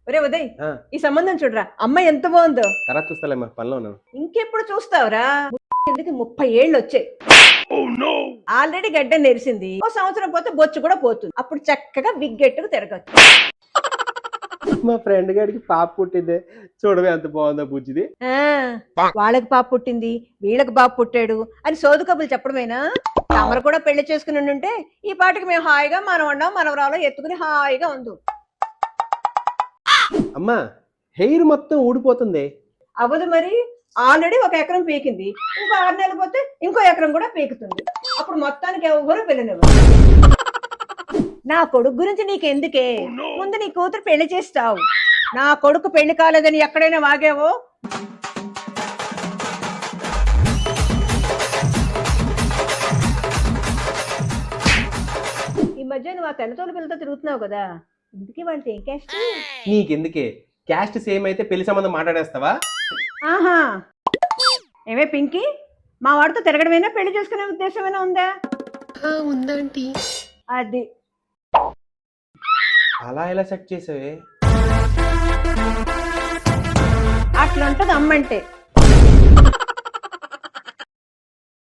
ఒరే ఉదయ్, ఈ సంబంధం చూడరా, అమ్మాయి ఎంత బాగుందో. తర్వాత చూస్తాలేమ్మా, పనిలో ఉన్నాను. ఇంకెప్పుడు చూస్తావురా? ఎందుకు 30 ఏళ్ళు వచ్చాయి, ఆల్రెడీ గడ్డ నెరిసింది. ఓ సంవత్సరం పోతే బొచ్చు కూడా పోతుంది. అప్పుడు చక్కగా విగ్గెట్టుకు తిరగచ్చు. మా ఫ్రెండ్ గారికి పాప పుట్టిందే, చూడవే ఎంత బాగుందో బుజ్జిది. వాళ్ళకి పాప పుట్టింది, వీళ్ళకి బాబు పుట్టాడు అని సోదు కబులు చెప్పడమేనా? తమరు కూడా పెళ్లి చేసుకుని ఉంటే ఈ పాటికి మేము హాయిగా మనవన్నాం మనవరాలో ఎత్తుకుని హాయిగా ఉంది. అమ్మా, హెయిర్ మొత్తం ఊడిపోతుంది. అవ్వదు మరి, ఆల్రెడీ 1 ఎకరం పీకింది, ఇంకో 6 నెలలు పోతే ఇంకో ఎకరం కూడా పీకుతుంది. అప్పుడు మొత్తానికి ఎవరు పెళ్ళనివ్వరు. నా కొడుకు గురించి నీకెందుకే, ముందు నీ కూతురు పెళ్లి చేస్తావు. నా కొడుకు పెళ్లి కాలేదని ఎక్కడైనా వాగావో ఈ మధ్య నువ్వు ఆ తెల్లతోలు పిల్లతో తిరుగుతున్నావు కదా, ఇందుకే వాళ్ళతో ఏం క్యాస్ట్? నీకెందుకే, క్యాస్ట్ సేమ్ అయితే పెళ్లి సంబంధం మాట్లాడేస్తావా? ఆహా, ఏమే పింకీ, మా వాడితో తిరగడమైనా పెళ్లి చేసుకునే ఉద్దేశమైనా ఉందా? ఉందంటీ. అది అలా ఎలా సెట్ చేసావే? అట్లా ఉంటది అమ్మంటే.